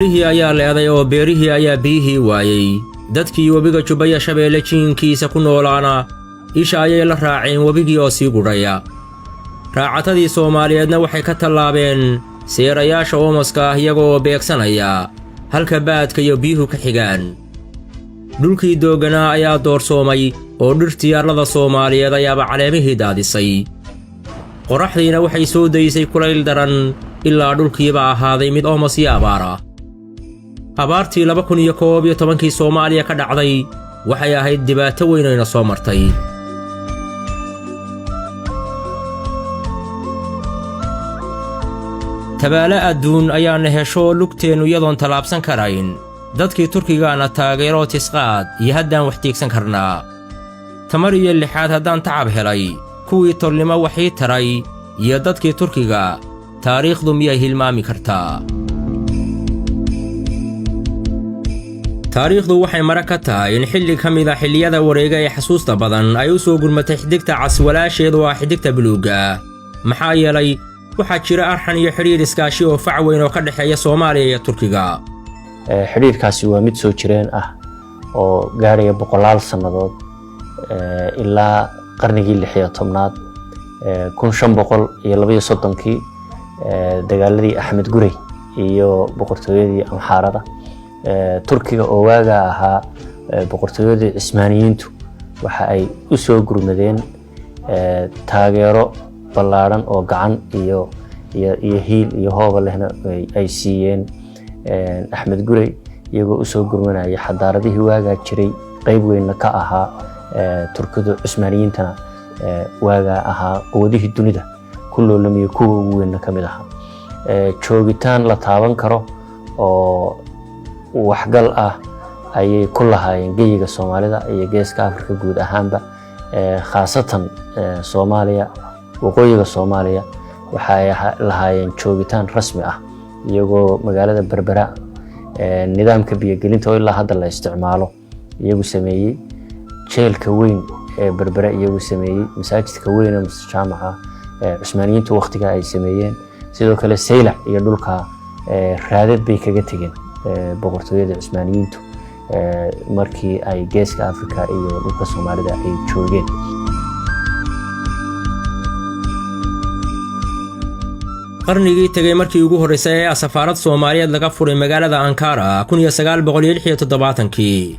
Beerihii ayaa leeday oo beerihii ayaa biyihii waayay. Dadkii webiga Jubaya Shabeelle jiinkiisa ku noolaana isha ayay la raaceen webigii oo sii gudhaya. Raacatadii Soomaaliyeedna waxay ka tallaabeen seerayaasha oomaska ah iyagoo beegsanaya halka baadka iyo biyuhu ka xigaan. Dhulkii dooganaa ayaa doorsoomay oo dhirtii arlada Soomaaliyeed ayaaba caleemihii daadisay. Qoraxdiina waxay soo daysay kulayl daran ilaa dhulkiiba ahaaday mid oomas iyo abaar ah. Abaartii 2011 Soomaaliya ka dhacday waxay ahayd dhibaato weyn oo ina soo martay. Tabaale adduun ayaana hesho lugteenu iyadoon talaabsan karayn. Dadkii Turkigaana taageero tisqaad iyo haddaan wax tiigsan karnaa. Tamar iyo lixaad haddaan tacab helay, kuwii tolnimo waxii taray iyo dadkii Turkiga taariikhdu miyay hilmaami kartaa. taariikhdu waxay mara ka tahay in xilli ka mid ah xilliyada wareega ee xasuusta badan ay u soo gurmatay xidigta cas walaasheedu waa xidigta buluuga. Maxaa yeelay waxaa jira arxan iyo xiriir iskaashi oo fac weyn oo ka dhexeeya Soomaaliya iyo Turkiga. xiriirkaasi waa mid soo jireen ah oo gaaraya boqolaal sannadood ilaa qarnigii 16aad 1532 dagaaladii Axmed Gurey iyo boqortooyadii Amxaarada Turkiga oo waaga ahaa boqortooyadii Cismaaniyiintu waxa ay u soo gurmadeen taageero ballaaran oo gacan iyo hiil iyo hooba lehna ay siiyeen Axmed Gurey iyagoo u soo gurmanaya xadaaradihii waaga jiray qayb weyn ka ahaa Turkiga Cismaaniyiintana waaga ahaa quwadihii dunida kulloolamiyo kuwa ugu weyn ka mid ahaa joogitaan la taaban karo oo waxgal ah ayay ku lahaayeen geyiga Soomaalida iyo geeska Afrika guud ahaanba khaasatan Soomaaliya waqooyiga Soomaaliya waxay lahaayeen joogitaan rasmi ah iyagoo magaalada Berbera nidaamka biyo-gelinta oo ilaa hadda la isticmaalo iyagu sameeyay jeelka weyn ee Berbera iyagu sameeyay masaajidka weyn ee jaamaca Cismaaniyiintu waqtiga ay sameeyeen sidoo kale Saylac iyo dhulka raadad bay kaga tageen boqortooyada Cismaaniyiintu markii ay geeska Afrika iyo dhulka Soomaalida ay joogeen. qarnigii tagay markii ugu horeysay ee safaarad Soomaaliyeed laga furay magaalada Ankara 1976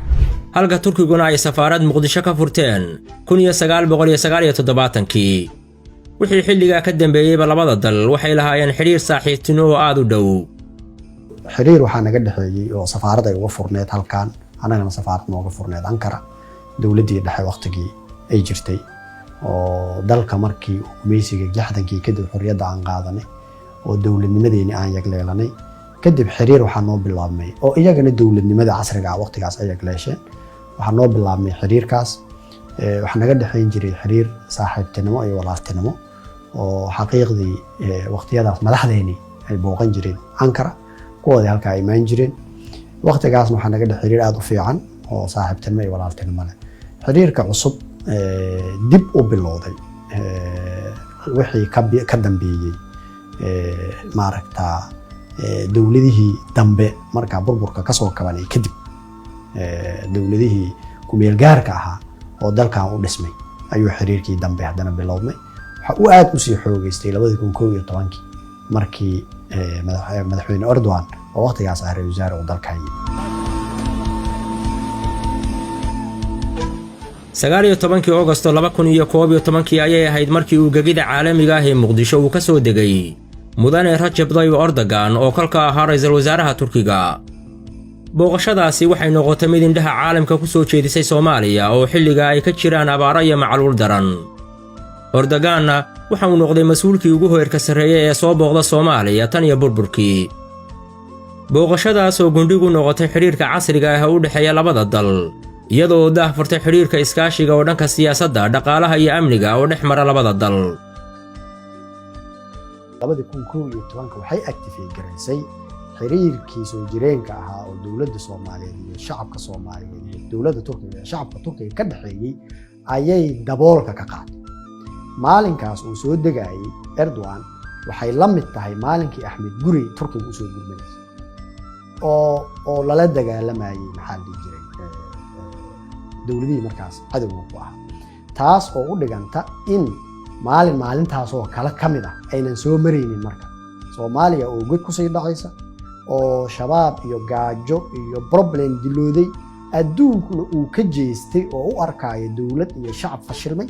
halka Turkiguna ay safaarad Muqdisho ka furteen 1979 wixii xilliga ka dambeeyay labada dal waxay lahaayeen xiriir saaxiibtinimo oo aad u dhow. xiriir waxaa naga dhaxeeyay oo safaarad ay uga furneed halkan anagana safaarad nooga furneed Ankara dawladii dhexe waqtigii ay jirtay oo dalka markii gumaysiga jaxdankii kadib xorriyadda aan qaadanay oo dawladnimadeena aan yagleelanay kadib xiriir waxaa noo bilaabmay oo iyagana dawladnimada casriga ah waqtigaas ay yagleesheen waxaa noo bilaabmay xiriirkaas waxa naga dhaxeyn jiray xiriir saaxiibtinimo iyo walaaltinimo oo xaqiiqdii waqtiyadaas madaxdeeni ay booqan jireen Ankara kuwada halka ay imaan jireen waqtigaas waxa naga dhaxeey xiriir aad u fiican oo saaxiibtinimo iyo walaaltinimo leh xiriirka cusub dib u bilowday wixii ka dambeeyay maaragta dawladihii dambe marka burburka ka soo kabanay kadib dawladihii ku meel gaarka ahaa oo dalkan u dhismay ayuu xiriirkii dambe hadana bilowday waxa uu aad u sii xoogaystay 2011 markii madaxweyne Erdogan oo waqtigaas ah ra'iisul wasaare dalka yimid 19 August 2011 ayay ahayd markii uu gegida caalamiga ah ee Muqdisho uu ka soo degay mudane Rajab Tayyip Erdogan oo kalka ahaa ra'iisul wasaaraha Turkiga. booqashadaasi waxay noqotay mid indhaha caalamka ku soo jeedisay Soomaaliya oo xilliga ay ka jiraan abaaro iyo macluul daran. Erdoganna waxa uu noqday mas'uulkii ugu heerka sarreeyay ee soo booqda Soomaaliya tan iyo burburkii. booqashadaas oo gundhigu noqotay xiriirka casriga ah ee u dhexeeya labada dal iyadoo daahfurtay xiriirka iskaashiga oo dhanka siyaasadda dhaqaalaha iyo amniga oo dhex mara labada dal. 2011 waxay activate gareysay xiriirkii soo jireenka ahaa oo dawladda Soomaaliyeed iyo shacabka Soomaaliyeed iyo dawladda Turkiga iyo shacabka Turkiga ka dhaxeeyay ayay daboolka ka qaaday maalinkaas uu soo degayay Erdogan waxay la mid tahay maalinkii Axmed Gurey Turkiga u soo gurmaday oo lala dagaalamayay maxaa la dhihi jiray dowladihii markaas cadowga ku ahaa taas oo u dhiganta in maalintaas oo kale ka mid ah aynan soo maraynin marka Soomaaliya oo god ku sii dhacaysa oo shabaab iyo gaajo iyo problem dilooday adduunkuna uu ka jeestay oo u arkaayo dowlad iyo shacab fashilmay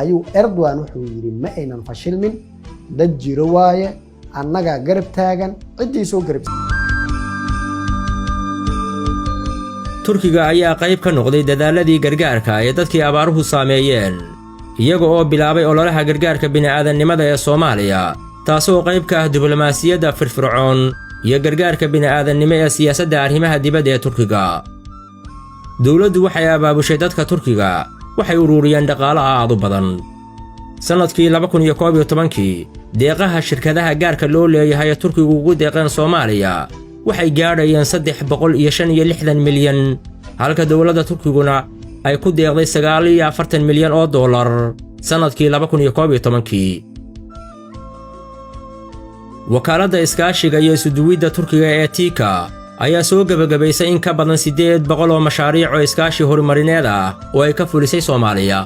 ayuu Erdogan wuxuu yiri ma aynan fashilmin dad jiro waaye annaga garab taagan cidii soo garab Turkiga ayaa qayb ka noqday dadaaladii gargaarka ee dadkii abaaruhu saameeyeen iyaga oo bilaabay ololaha gargaarka bini'aadanimada ee Soomaaliya taasoo qayb ka ah diblomaasiyadda firfircoon iyo gargaarka bini'aadanimo ee siyaasadda arrimaha dibadda ee Turkiga dawladdu waxay abaabushay dadka Turkiga waxay ururiyeen dhaqaale aad u badan sanadkii 2011kii deeqaha shirkadaha gaarka loo leeyahay Turkigu ugu deeqeen Soomaaliya waxay gaadhayeen 365 milyan halka dawladda Turkiguna ay ku deeqday 49 milyan oo dollar sanadkii 2011kii wakaaladda iskaashiga iyo isuduwidda Turkiga ee TİKA ayaa soo gabagabaysay in ka badan 800 oo mashaariic oo iskaashi horumarineed ah oo ay ka fulisay Soomaaliya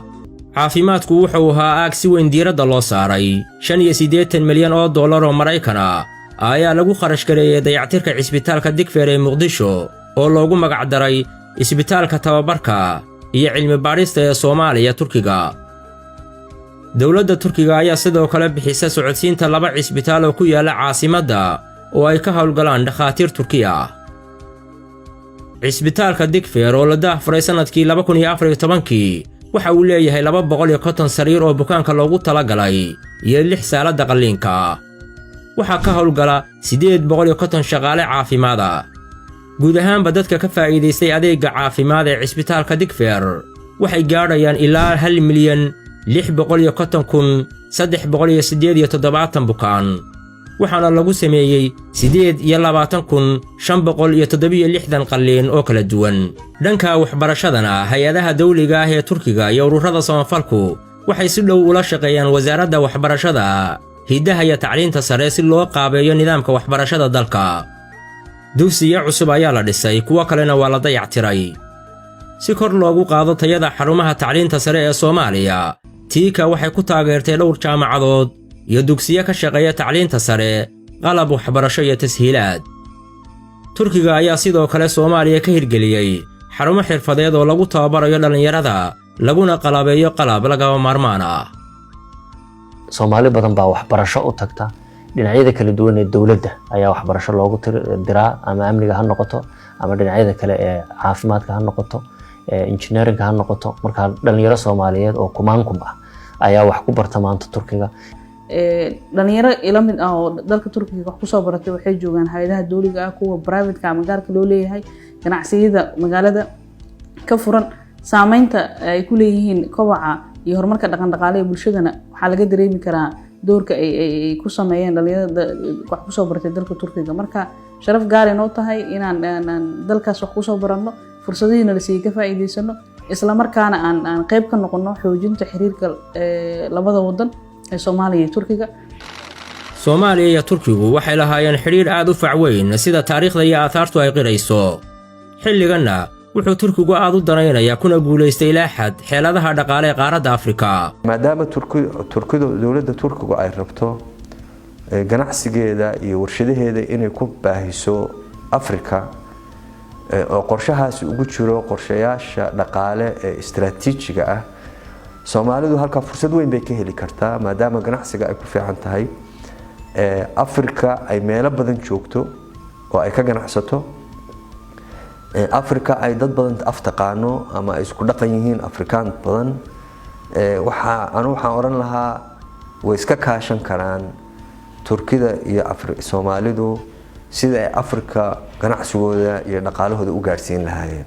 caafimaadku wuxuu ahaa aag si weyn diiradda loo saaray 85 milyan oo dollar oo Maraykan ah ayaa lagu kharash gareeyay dayactirka cisbitaalka Digfeer ee Muqdisho oo loogu magac daray isbitaalka tababarka iyo cilmi baarista ee Soomaaliya Turkiga dawladda Turkiga ayaa sidoo kale bixisay socodsiinta 2 cisbitaal oo ku yaala caasimadda oo ay ka howlgalaan dhakhaatiir Turki ah cisbitaalka Digfeer oo la daahfuray sanadkii 2014kii waxa uu leeyahay 250 sariir oo bukaanka loogu talagalay iyo 6 saalada qalliinka waxa ka howlgala 850 shaqaale caafimaad ah guud ahaanba dadka ka faa'iideystay adeegga caafimaad ee cisbitaalka Digfeer waxay gaadhayaan ilaa 1,650,378 bukaan waxaana lagu sameeyay 28,567 qalliin oo kala duwan dhanka waxbarashadana hay'adaha dawliga ah ee Turkiga iyo ururada samafalku waxay si dhow ula shaqeeyaan wasaaradda waxbarashada hidaha iyo tacliinta sare si loo qaabeeyo nidaamka waxbarashada dalka dugsiyo cusub ayaa la dhisay kuwa kalena waa la dayactiray si kor loogu qaado tayada xarumaha tacliinta sare ee Soomaaliya TİKA waxay ku taageertay dhowr jaamacadood iyo dugsiyo ka shaqeeya tacliinta sare qalab waxbarasho iyo tashiilaad Turkiga ayaa sidoo kale Soomaaliya ka hirgeliyay xarumo xirfadeed oo lagu tababarayo dhalinyarada laguna qalabeeyo qalab lagaba maarmaan ah Soomaali badan baa waxbarasho u tagta dhinacyada kala duwan ee dawladda ayaa waxbarasho loogu diraa ama amniga ha noqoto ama dhinacyada kale ee caafimaadka ha noqoto engineering ha noqoto marka dhalinyaro Soomaaliyeed oo kumaankum ah ayaa wax ku barta maanta Turkiga dhalinyaro ila mid ah oo dalka Turkiga wax ku soo baratay waxay joogan hay'adaha dawliga ah kuwa private ka ama gaarka loo leeyahay ganacsiyada magaalada ka furan saameynta ay ku leeyihiin kobaca iyo horumarka dhaqan-dhaqaale ee bulshadana waxa laga dareemi karaa doorka ay ku sameeyeen dhalinyarada wax ku soo baratay dalka Turkiga marka sharaf gaar ah inoo tahay inaan dalkaas wax ku soo baranno fursadaheena la sii ka faa'iideysano isla markaana aan qayb ka noqono xoojinta xiriirka labada wadan ee Soomaaliya iyo Turkiga Soomaaliya iyo Turkigu waxay lahaayeen xiriir aad u fac weyn sida taariikhda iyo aasaartu ay qirayso xilliganna wuxuu Turkigu aad u danaynayaa kuna guuleystay ilaa xad xeeladaha dhaqaale ee qaaradda Afrika maadaama Turkidu dawladda Turkigu ay rabto ganacsigeeda iyo warshadaheeda inay ku baahiso Afrika oo qorshahaasi ugu jiro qorshayaasha dhaqaale ee istiraatiijiga ah Soomaalidu halka fursad weyn bay ka heli kartaa maadaama ganacsiga ay ku fiican tahay Afrika ay meelo badan joogto oo ay ka ganacsato Afrika ay dad badan aftaqaano ama ay isku dhaqan yihiin Afrikaan badan waxaan oran lahaa way iska kaashan karaan Turkida iyo Soomaalidu sida ay Afrika ganacsigooda iyo dhaqaalahooda u gaarsiin lahaayeen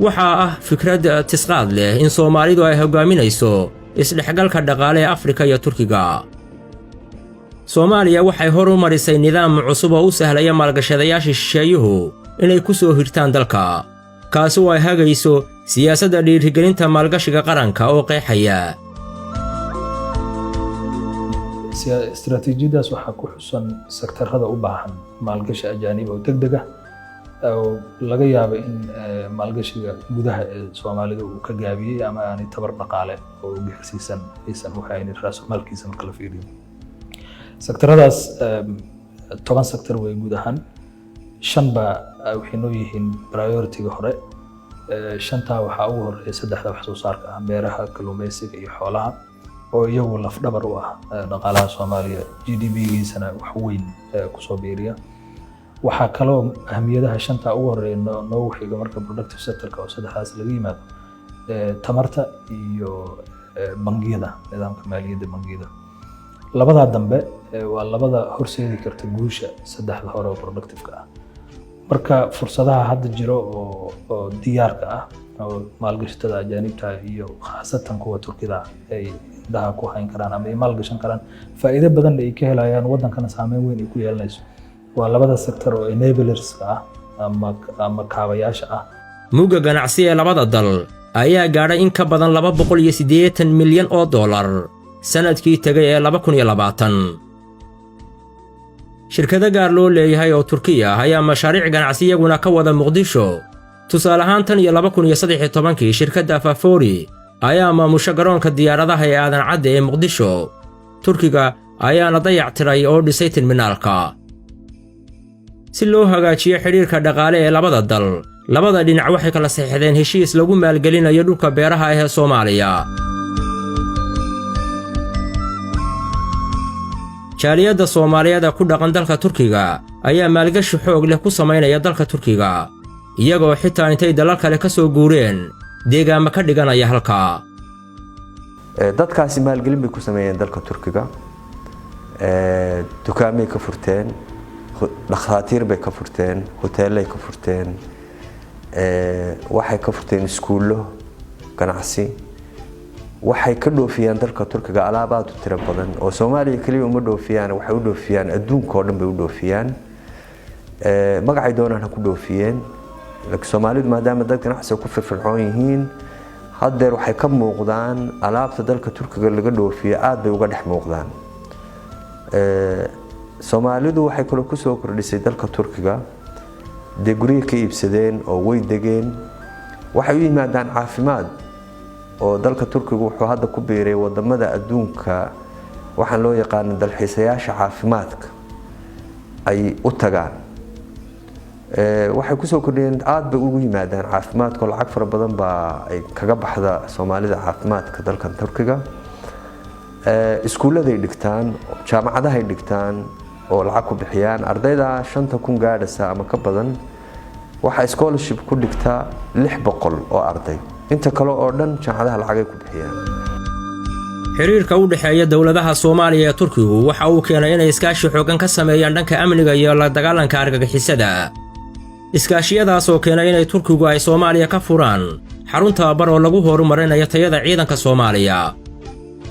waxa ah fikrad tisqaad leh in Soomaalidu ay hogaaminayso isdhexgalka dhaqaale ee Afrika iyo Turkiga Soomaaliya waxay hor u marisay nidaam cusub oo u sahlaya maalgashadayaasha shisheeyuhu inay ku soo hirtaan dalka kaas oo ay hagayso siyaasadda dhiirigelinta maalgashiga qaranka oo qeexaya istiraatiijiyadaas waxaa ku xusan sektarada u baahan maalgashi ajaanib oo degdeg ah laga yaabo in maalgashiga gudaha ee Soomaalida uu ka gaabiyay ama aanay tabar dhaqaale oo gaarsiisan aysan u haynin raasmaalkiisa marka la fiiriyo. Sektoradaas 10 sektor way guud ahaan 5 baa waxay noo yihiin priority-ga hore. 5taa waxaa ugu horeeya 3 wax soo saarka ah, beeraha, kalluumeysiga iyo xoolaha oo iyagu laf dhabar u ah dhaqaalaha Soomaaliya, GDP-giisana wax weyn ku soo biiriya. waxaa kaloo ahmiyadaha 5taa ugu horeeya noogu xiga marka productive sector-ka oo 3daas laga yimaado tamarta iyo bangiyada, nidaamka maaliyadda bangiyada. labadaa dambe waa labada horseedi karta guusha 3da hore oo productive-ka ah. marka fursadaha hadda jiro oo diyaarka ah oo maalgashatada ajaanibta iyo khaasatan kuwa Turkida ay indhaha ku hayn karaan ama ay maalgashan karaan, faa'iido badan ay ka helayaan, wadankana saameyn weyn ay ku yeelanayso. waa labada sektor oo enablers ah ama kaabayaasha ah. mugga ganacsi ee labada dal ayaa gaadhay in ka badan $280 milyan sanadkii tagay ee 2020. shirkado gaar loo leeyahay oo Turkiya ah ayaa mashaariic ganacsi iyaguna ka wada Muqdisho. tusaale ahaan tan iyo 2013 shirkadda Fafori ayaa maamusha garoonka diyaaradaha ee aadan cadde ee Muqdisho. Turkiga ayaana dayactiray oo dhisay terminaalka. si loo hagaajiyo xiriirka dhaqaale ee labada dal, labada dhinac waxay kala saxiixdeen heshiis lagu maalgelinayo dhulka beeraha ee Soomaaliya. jaaliyadda Soomaaliyeed ku dhaqan dalka Turkiga ayaa maalgashi xoog leh ku sameynaya dalka Turkiga, iyagoo xitaa intay dalal kale ka soo guureen deegaamo ka dhiganaya halka. dadkaasi maalgelin bay ku sameeyeen dalka Turkiga. dukaamay ka furteen, dhakhaatiir bay ka furteen, hoteelay ka furteen, waxay ka furteen iskuulo ganacsi. waxay ka dhoofiyaan dalka Turkiga alaabaad u tiro badan oo Soomaaliya kaliya uma dhoofiyaan, waxay u dhoofiyaan adduunka oo dhan bay u dhoofiyaan. magacay doonaan ha ku dhoofiyeen, laakiin Soomaalidu maadaama dad ganacsi ku firfircoon yihiin, haddeer waxay ka muuqdaan alaabta dalka Turkiga laga dhoofiyo aad bay uga dhex muuqdaan. Soomaalidu waxay kale ku soo kordhisay dalka Turkiga dee guryo ka iibsadeen oo way degeen. waxay u yimaadaan caafimaad oo dalka Turkiga wuxuu hadda ku biiray wadamada adduunka waxaan loo yaqaan dalxiisayaasha caafimaadka ay u tagaan. waxay ku soo kordhiyeen aad bay ugu yimaadaan caafimaadka, lacag fara badan baa ay kaga baxda Soomaalida caafimaadka dalka Turkiga. iskuuladay dhigtaan, jaamacadahay dhigtaan oo lacag ku bixiyaan. ardayda 5,000 gaadhaysa ama ka badan waxa scholarship ku dhigta 600 oo arday. inta kale oo dhan jaamacadaha lacag ay ku bixiyaan. xiriirka u dhaxeeya dawladaha Soomaaliya iyo Turkigu waxa uu keenay inay iskaashi xooggan ka sameeyaan dhanka amniga iyo la dagaalanka argagixisada. iskaashiyadaas oo keenay inay Turkigu ay Soomaaliya ka furaan xarun tababar oo lagu horumarinayo tayada ciidanka Soomaaliya.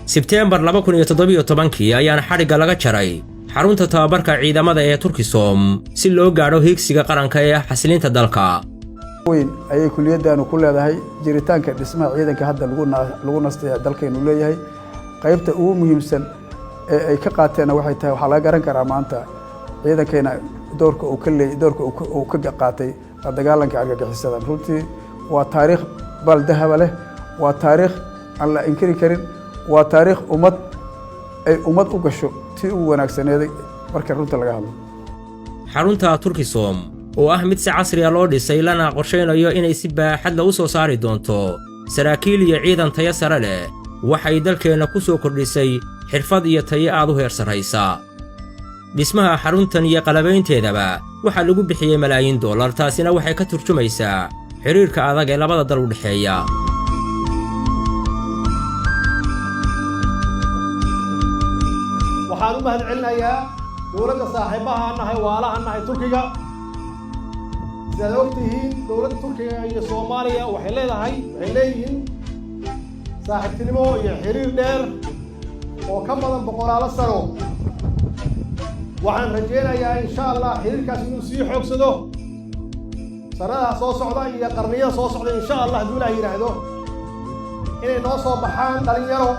Sebteembar 2017 ayaana xadhigga laga jaray xarunta tababarka ciidamada ee Turkisom si loo gaadho higsiga qaranka ee xasilinta dalka. weyn ayay kuliyaddaanu ku leedahay jiritaanka dhismaha ciidanka hadda lagu nastay dalkeenu leeyahay. qaybta ugu muhiimsan ee ay ka qaateen waxay tahay waxa laga garan karaa maanta ciidankeena doorka uu ka qaatay la dagaalanka argagixisada. runtii waa taariikh baldahaba leh, waa taariikh aan la inkiri karin, waa taariikh ay ummad u gasho tii ugu wanaagsaneeday marka runta laga hadlo. xarunta Turkisom oo ah mid si casri ah loo dhisay lana qorsheynayo inay si baaxad leh u soo saari doonto saraakiil iyo ciidan tayo sare leh, waxay dalkeena ku soo kordhisay xirfad iyo tayo aad u heer sareysa. dhismaha xaruntan iyo qalabaynteedaba waxa lagu bixiyay malaayiin dollar, taasina waxay ka turjumaysaa xiriirka adag ee labada dal u dhaxeeya. waxaan u mahadcelinayaa dowladda saaxiibaha nahay waalaha nahay Turkiga. sidaad ogtihiin dowladda Turkiga iyo Soomaaliya waxay leeyihiin saaxiibtinimo iyo xiriir dheer oo ka badan boqolaalo sano. waxaan rajeynayaa insha Allah xiriirkaas inuu sii xoogsado sanadaha soo socda iyo qarniyada soo socda insha Allah hadduu Ilaahay yiraahdo inay noo soo baxaan dhalinyaro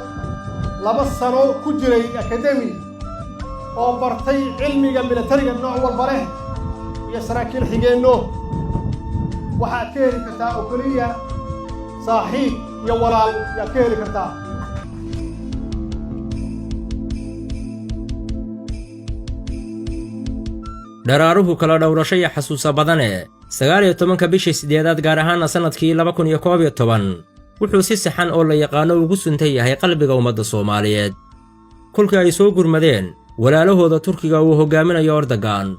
2 sano ku jiray academy oo bartay cilmiga militariga nooc walba leh iyo saraakiil xigeenno waxaad ka heli kartaa oo keliya saaxiib iyo walaal yaad ka heli kartaa. dharaaruhu kala dhowrasho iyo xasuusa badane 19 bishii 8aad gaar ahaana sanadkii 2011 wuxuu si saxan oo la yaqaano ugu suntan yahay qalbiga ummadda Soomaaliyeed. kulkii ay soo gurmadeen walaalahooda Turkiga uu hogaaminayo Erdogan.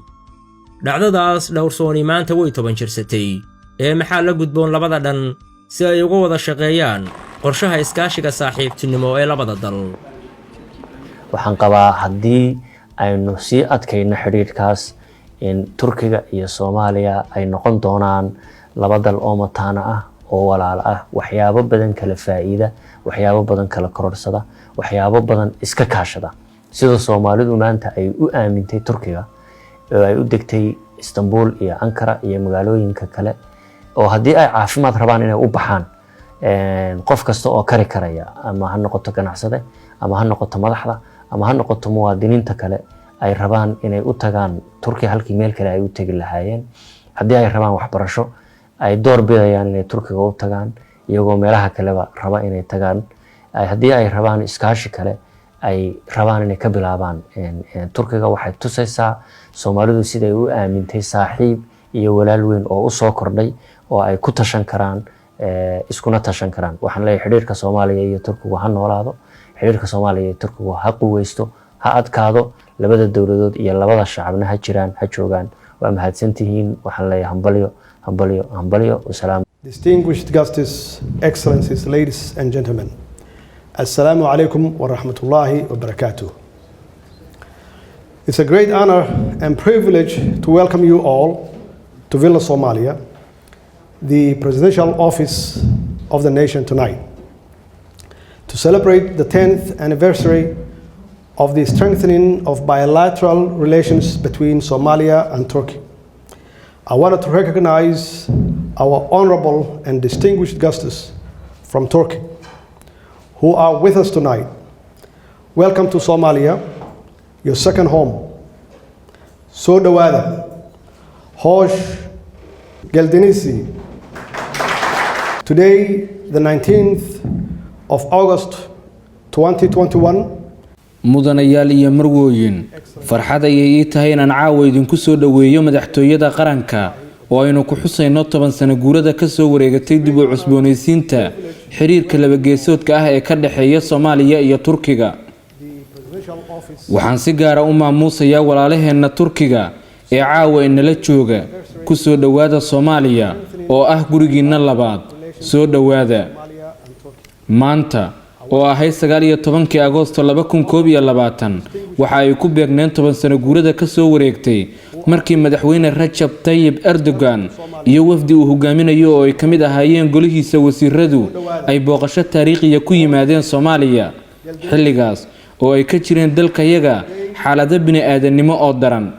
dhacdadaas dhowrsooni maanta way 10 jirsatay ee maxaa la gudboon labada dhan si ay uga wada shaqeeyaan qorshaha iskaashiga saaxiibtinimo ee labada dal. waxaan qabaa haddii aynu sii adkayno xiriirkaas in Turkiga iyo Soomaaliya ay noqon doonaan laba dal oo mataana ah oo walaal ah, waxyaabo badan kala faa'iida, waxyaabo badan kala kororsada, waxyaabo badan iska kaashada. sida Soomaalidu maanta ay u aamintay Turkiga oo ay u degtay Istanbul iyo Ankara iyo magaalooyinka kale oo haddii ay caafimaad rabaan inay u baxaan qof kasta oo kari karaya, ama ha noqoto ganacsade, ama ha noqoto madaxda, ama ha noqoto muwaadiniinta kale ay rabaan inay u tagaan Turkiga halkii meel kale ay u tagi lahaayeen. haddii ay rabaan waxbarasho ay door bidayaan inay Turkiga u tagaan iyagoo meelaha kaleba raba inay tagaan. haddii ay rabaan iskaashi kale ay rabaan inay ka bilaabaan Turkiga. waxay tusaysaa Soomaalidu siday u aamintay saaxiib iyo walaal weyn oo u soo kordhay oo ay ku tashan karaan, iskuna tashan karaan. waxaan leeyahay xiriirka Soomaaliya iyo Turkiga ha noolaado, xiriirka Soomaaliya iyo Turkiga ha quweysto, ha adkaado, labada dawladood iyo labada shacabna ha jiraan, ha joogaan. waa mahadsantihiin. waxaan leeyahay hambalyo hambalyo hambalyo. wasalaam. Distinguished guests, excellencies, ladies and gentlemen, Assalamu alaikum wa rahmatullahi wa barakatuh. It's a great honor and privilege to welcome you all to Villa Somalia, the presidential office of the nation tonight, to celebrate the 10th anniversary of the strengthening of bilateral relations between Somalia and Turkey. I wanted to recognize our honorable and distinguished guests from Turkey who are with us tonight. Welcome to Somalia, your second home. Soo dhawaada. Hosh Geldinisi. Today, the 19th of August 2021. mudanayaal iyo marwooyin, farxad ayay ii tahay inaan caawa idinku soo dhaweeyo madaxtooyada qaranka oo aynu ku xusayno 10 sano guurada ka soo wareegatay dib u cusboonaysiinta xiriirka laba geesoodka ah ee ka dhaxeeya Soomaaliya iyo Turkiga. waxaan si gaar ah u maamuusayaa walaalaheena Turkiga ee caawa inala jooga. ku soo dhawaada Soomaaliya oo ah gurigiina labaad. soo dhawaada. maanta oo ahay 19 Agoosto 2021 waxa ay ku beegneen 10 sano guurada ka soo wareegtay markii madaxweyne Rajab Tayyip Erdogan iyo wafdi uu hogaaminayo oo ay kamid ahaayeen golihiisa wasiiradu ay booqasho taariikhiya ku yimaadeen Soomaaliya. xilligaas oo ay ka jireen dalkayaga xaalado bini'aadanimo oo daran.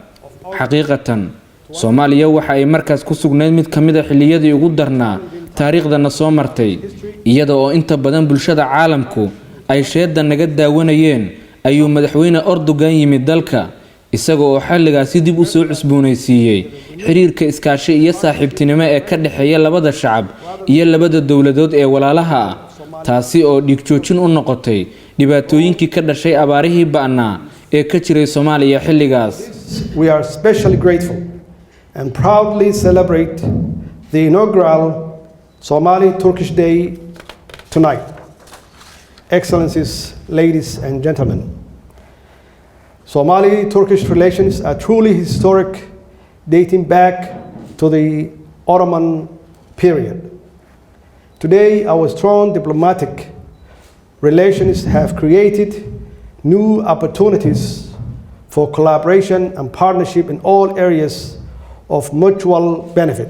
xaqiiqatan Soomaaliya waxa ay markaas ku sugnayd mid kamid ah xilliyadii ugu darnaa taariikhdana soo martay, iyada oo inta badan bulshada caalamku ay sheeda naga daawanayeen ayuu madaxweyne Erdogan yimid dalka isaga oo xilligaasi dib u soo cusboonaysiiyay xiriirka iskaashi iyo saaxiibtinimo ee ka dhaxeeya labada shacab iyo labada dawladood ee walaalaha ah, taasi oo dhig joojin u noqotay dhibaatooyinkii ka dhashay abaarihii ba'naa ee ka jiray Soomaaliya xilligaas. We are especially grateful and proudly celebrate the inaugural Somali-Turkish Day tonight. Excellencies, ladies and gentlemen, Somali-Turkish relations are truly historic, dating back to the Ottoman period. Today, our strong diplomatic relations have created new opportunities for collaboration and partnership in all areas of mutual benefit.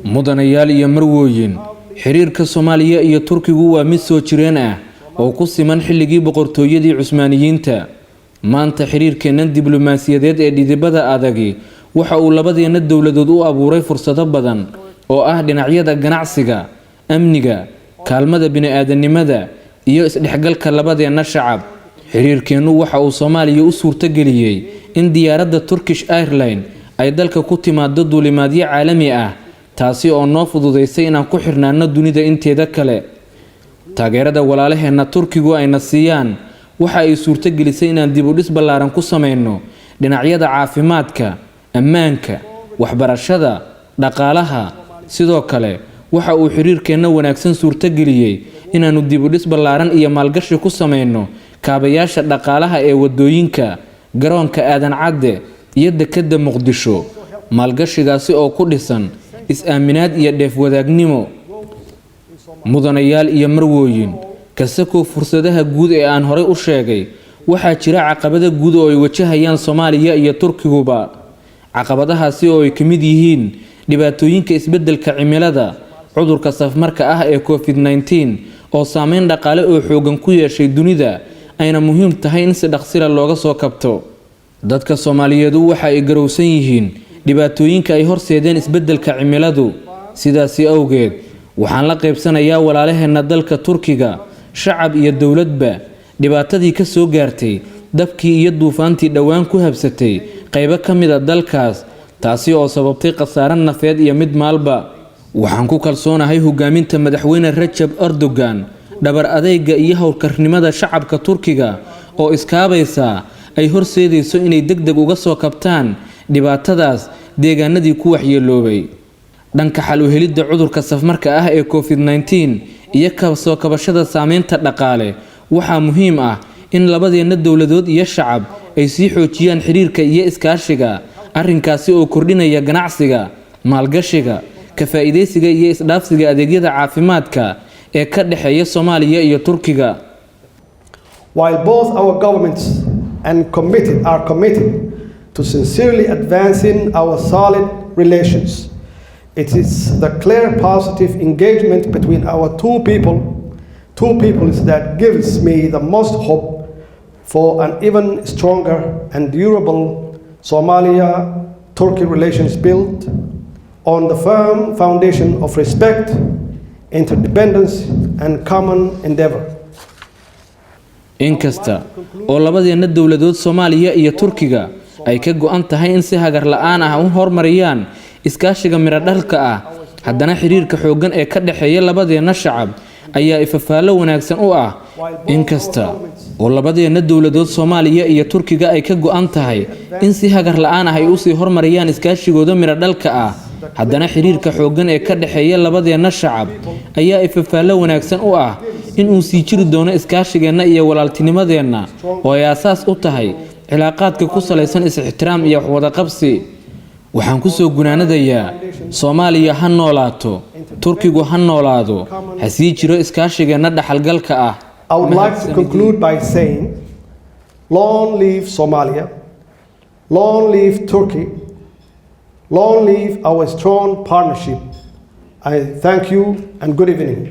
mudanayaal iyo marwooyin, xiriirka Soomaaliya iyo Turkigu waa mid soo jireen ah oo ku siman xilligii boqortooyadii Cusmaaniyiinta. maanta xiriirkeena diblomaasiyadeed ee dhidibada adagi waxa uu labadeena dawladood u abuuray fursado badan oo ah dhinacyada ganacsiga, amniga, kaalmada bini'aadanimada iyo isdhexgalka labadeena shacab. xiriirkeenu waxa uu Soomaaliya u suurtageliyay in diyaaradda Turkish Airlines ay dalka ku timaado duulimaadyo caalami ah, taasi oo noo fududaysay inaan ku xirnaano dunida inteeda kale. taageerada walaalaheenna Turkigu ayna siiyaan waxa ay suurto gelisay inaan dib u dhis ballaaran ku sameeyno dhinacyada caafimaadka, ammaanka, waxbarashada, dhaqaalaha. sidoo kale waxa uu xiriirkeena wanaagsan suurto geliyay inaanu dib u dhis ballaaran iyo maalgashi ku sameeyno kaabayaasha dhaqaalaha ee wadooyinka, garoonka Aadan Cadde iyo dekedda Muqdisho. maalgashigaasi oo ku dhisan is-aaminaad iyo dheef wadaagnimo. mudanayaal iyo marwooyin kasakoo fursadaha guud ee aan horey u sheegay waxaa jira caqabada guud oo ay wajahayaan Soomaaliya iyo Turkiguba. caqabadahaasi oo ay ka mid yihiin dhibaatooyinka isbeddelka cimilada, cudurka safmarka ah ee COVID-19 oo saameyn dhaqaale oo xoogan ku yeeshay dunida, ayna muhiim tahay in si dhaqsi ah looga soo kabto. dadka Soomaaliyeed waxa ay garowsan yihiin dhibaatooyinka ay horseedeen isbeddelka cimiladu. sidaasi awgeed waxaan la qaybsanayaa walaalaheena dalka Turkiga, shacab iyo dowladba, dhibaatadii ka soo gaartay dabkii iyo duufaantii dhawaan ku habsatay qaybo ka mid ah dalkaas, taasi oo sababtay khasaare nafeed iyo mid maalba. waxaan ku kalsoonahay hogaaminta madaxweyne Rajab Erdogan, dhabar adayga iyo howlkarnimada shacabka Turkiga oo iskaabaysa ay horseedayso inay degdeg uga soo kabtaan dhibaatadaas deegaanadii ku waxyeeloobay. dhanka xal u helidda cudurka safmarka ah ee COVID-19 iyo ka soo kabashada saameynta dhaqaale, waxaa muhiim ah in labadeena dowladood iyo shacab ay sii xoojiyaan xiriirka iyo iskaashiga. arrinkaasi oo kordhinaya ganacsiga, maalgashiga, ka faa'iideysiga iyo isdhaafsiga adeegyada caafimaadka ee ka dhaxeeya Soomaaliya iyo Turkiga. While both our governments are committed to sincerely advancing our solid relations, it is the clear positive engagement between our two peoples that gives me the most hope for an even stronger and durable Somalia-Turkey relations built on the firm foundation of respect, interdependence, and common endeavor. inkasta oo labadeena dowladood Soomaaliya iyo Turkiga ay ka go'an tahay in si hagar la'aan ah u horumariyaan iskaashiga miradhalka ah, haddana xiriirka xooggan ee ka dhaxeeya labadeena shacab ayaa ifafaalo wanaagsan u ah. inkasta oo labadeena dowladood Soomaaliya iyo Turkiga ay ka go'an tahay in si hagar la'aan ah ay u sii horumariyaan iskaashigooda miradhalka ah, haddana xiriirka xooggan ee ka dhaxeeya labadeena shacab ayaa ifafaalo wanaagsan u ah in uu sii jiri doono iskaashigeena iyo walaaltinimadeena oo ay asaas u tahay cilaaqaadka ku salaysan is-ixtiraam iyo wada qabsi. waxaan ku soo gunaanadayaa Soomaaliya ha noolaato, Turkigu ha noolaado, ha sii jiro iskaashigeena dhaxalgalka ah. I would like to conclude by saying, long live Somalia, long live Turkey, long live our strong partnership. I thank you and good evening.